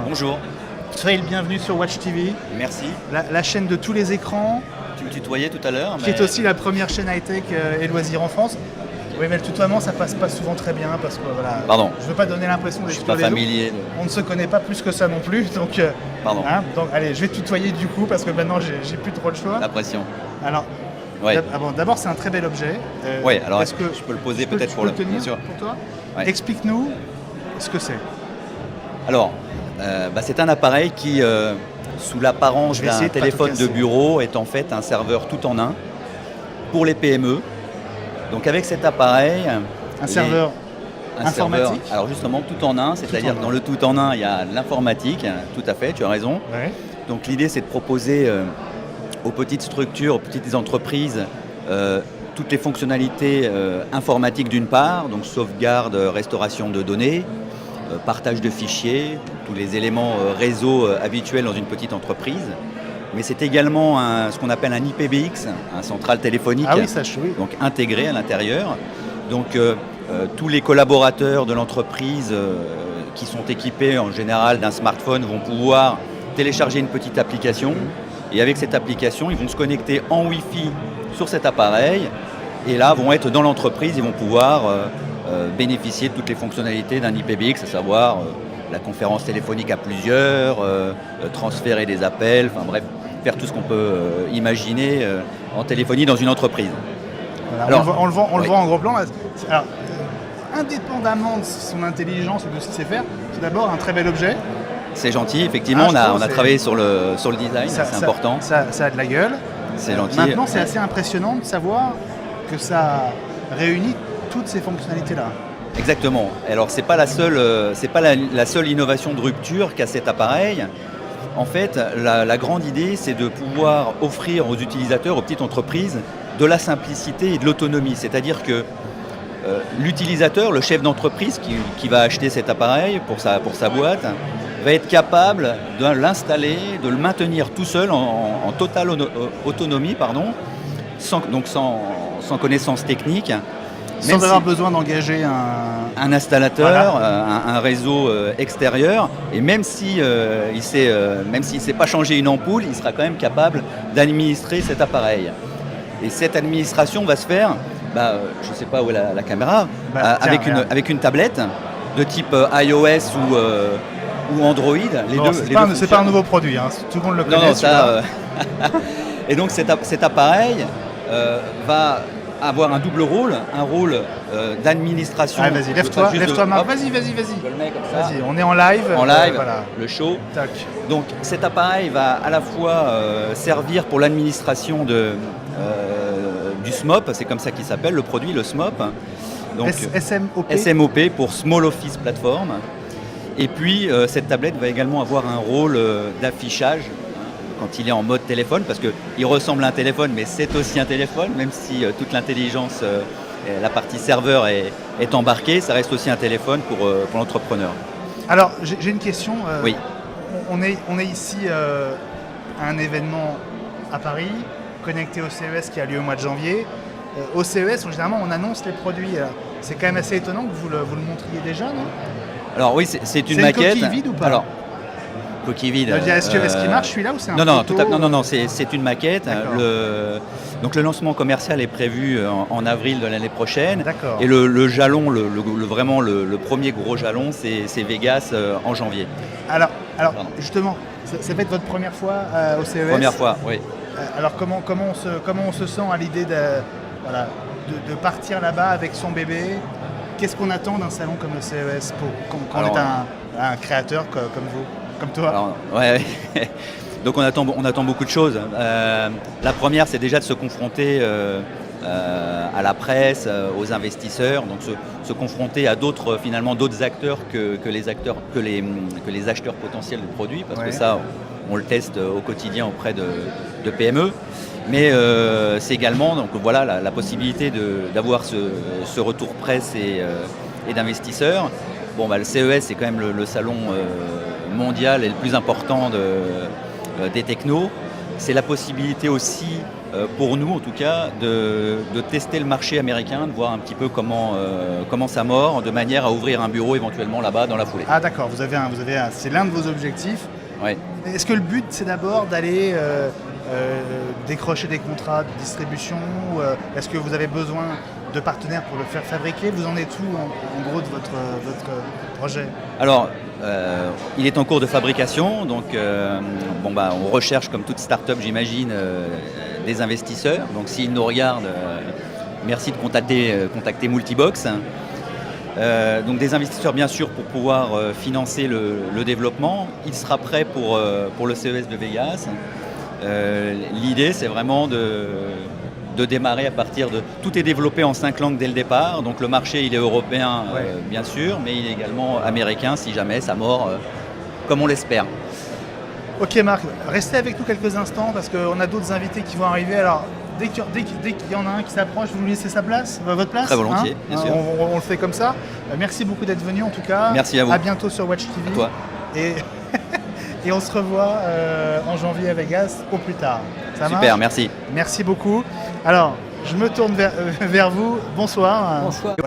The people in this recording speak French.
Bonjour. Soyez le bienvenu sur Watch TV, Merci. la chaîne de tous les écrans, Tu me tutoyais tout à l'heure. qui est aussi la première chaîne high-tech et loisirs en France. Oui, mais le tutoiement, ça passe pas souvent très bien parce que voilà. Pardon. Je veux pas donner l'impression Je d'être suis pas sur les loups. familier. On ne se connaît pas plus que ça non plus, donc. Pardon. Donc allez, je vais te tutoyer du coup parce que maintenant j'ai plus trop le choix. La pression. Alors, Ouais. d'abord c'est un très bel objet. Ouais, alors est-ce que je peux le poser je peux- peut-être je pour peux le. le tenir Bien sûr. pour toi. Ouais. Explique-nous ce que c'est. Alors, c'est un appareil qui, sous l'apparence Je vais essayer d'un de pas téléphone tout de casser. bureau, est en fait un serveur tout en un pour les PME. Donc avec cet appareil, Un serveur informatique. Alors justement tout en un, c'est-à-dire en que un. dans le tout en un, il y a l'informatique. Tout à fait, tu as raison. Ouais. Donc l'idée, c'est de proposer aux petites structures, aux petites entreprises, toutes les fonctionnalités informatiques d'une part, donc sauvegarde, restauration de données, partage de fichiers, tous les éléments réseau habituels dans une petite entreprise. Mais c'est également ce qu'on appelle un IPBX, un central téléphonique, Ah oui, ça oui. donc intégré à l'intérieur. Donc tous les collaborateurs de l'entreprise qui sont équipés en général d'un smartphone vont pouvoir télécharger une petite application. Et avec cette application, ils vont se connecter en Wi-Fi sur cet appareil. Et là, vont être dans l'entreprise, ils vont pouvoir bénéficier de toutes les fonctionnalités d'un IPBX, à savoir la conférence téléphonique à plusieurs, transférer des appels, enfin bref, faire tout ce qu'on peut imaginer en téléphonie dans une entreprise. Voilà, Alors, on le vend oui. en gros plan. Là. Alors, indépendamment de son intelligence et de ce qu'il sait faire, c'est d'abord un très bel objet. C'est gentil, effectivement, Ah, je trouve on a c'est- travaillé sur le design, c'est important. Ça a de la gueule. C'est gentil. Maintenant, c'est assez impressionnant de savoir que ça réunit toutes ces fonctionnalités-là. Exactement. Alors c'est pas la seule innovation de rupture qu'a cet appareil. En fait, la grande idée, c'est de pouvoir offrir aux utilisateurs, aux petites entreprises, de la simplicité et de l'autonomie. C'est-à-dire que l'utilisateur, le chef d'entreprise qui va acheter cet appareil pour sa boîte, va être capable de l'installer, de le maintenir tout seul en totale autonomie, sans connaissance technique. Sans Même avoir si- besoin d'engager un installateur, Voilà. un réseau extérieur, et même si il sait pas changer une ampoule, il sera quand même capable d'administrer cet appareil. Et cette administration va se faire, je ne sais pas où est la caméra, Tiens, regarde. avec une tablette de type iOS ou Android. Bon, c'est pas un fonctionnent. nouveau produit, hein. Tout le monde le connaît. Non, non, celui-là. ça. Et donc cet appareil va avoir un double rôle, un rôle d'administration. Ah, vas-y, lève-toi, Marc. Vas-y. Je le mets comme ça. Vas-y, on est en live. En live, Voilà. le show. Tac. Donc cet appareil va à la fois servir pour l'administration du SMOP, c'est comme ça qu'il s'appelle, le produit, le SMOP. Donc SMOP. SMOP pour Small Office Platform. Et puis cette tablette va également avoir un rôle d'affichage quand il est en mode téléphone, parce qu'il ressemble à un téléphone, mais c'est aussi un téléphone, même si toute l'intelligence, la partie serveur est embarquée, ça reste aussi un téléphone pour l'entrepreneur. Alors, j'ai une question. Oui. On est ici à un événement à Paris, connecté au CES qui a lieu au mois de janvier. Au CES, généralement, on annonce les produits. C'est quand même assez étonnant que vous le montriez déjà, non? Alors oui, c'est une C'est maquette. une coquille vide ou pas? Alors, coquille vide. Est-ce qu'il marche celui-là ou c'est un Non, photo, non, c'est une maquette. D'accord. Donc le lancement commercial est prévu en avril de l'année prochaine. D'accord. Et le jalon, vraiment le premier gros jalon, c'est Vegas en janvier. Alors Pardon. justement, ça va être votre première fois au CES. Première fois, oui. Alors comment on se sent à l'idée de partir là-bas avec son bébé? Qu'est-ce qu'on attend d'un salon comme le CES quand on Alors, est un créateur comme vous, comme toi? Alors, ouais. Donc on attend beaucoup de choses. La première, c'est déjà de se confronter à la presse, aux investisseurs, donc se confronter à d'autres acteurs que les acheteurs potentiels de produits, parce que ça, on le teste au quotidien auprès de PME. Mais c'est également la possibilité d'avoir ce retour presse et d'investisseurs. Le CES, c'est quand même le salon mondial et le plus important des technos. C'est la possibilité aussi pour nous en tout cas, de tester le marché américain, de voir un petit peu comment ça mord, de manière à ouvrir un bureau éventuellement là-bas dans la foulée. Ah d'accord, c'est l'un de vos objectifs. Ouais. Est-ce que le but c'est d'abord d'aller décrocher des contrats de distribution ou est-ce que vous avez besoin de partenaires pour le faire fabriquer? Vous en êtes où en gros de votre projet? Alors, il est en cours de fabrication, donc on recherche comme toute start-up j'imagine des investisseurs. Donc s'ils nous regardent, merci de contacter Multibox. Donc des investisseurs bien sûr pour pouvoir financer le développement. Il sera prêt pour le CES de Vegas. L'idée c'est vraiment de démarrer à partir de... Tout est développé en 5 langues dès le départ, donc le marché il est européen bien sûr, mais il est également américain si jamais ça mord comme on l'espère. Ok Marc, restez avec nous quelques instants parce qu'on a d'autres invités qui vont arriver. Alors dès qu'il y en a un qui s'approche, vous lui laissez sa place, votre place? Très volontiers, bien sûr. On le fait comme ça. Merci beaucoup d'être venu en tout cas. Merci à vous. À bientôt sur Watch TV. À toi. Et on se revoit en janvier à Vegas au plus tard. Ça marche? Super, merci. Merci beaucoup. Alors, je me tourne vers vous. Bonsoir. Bonsoir.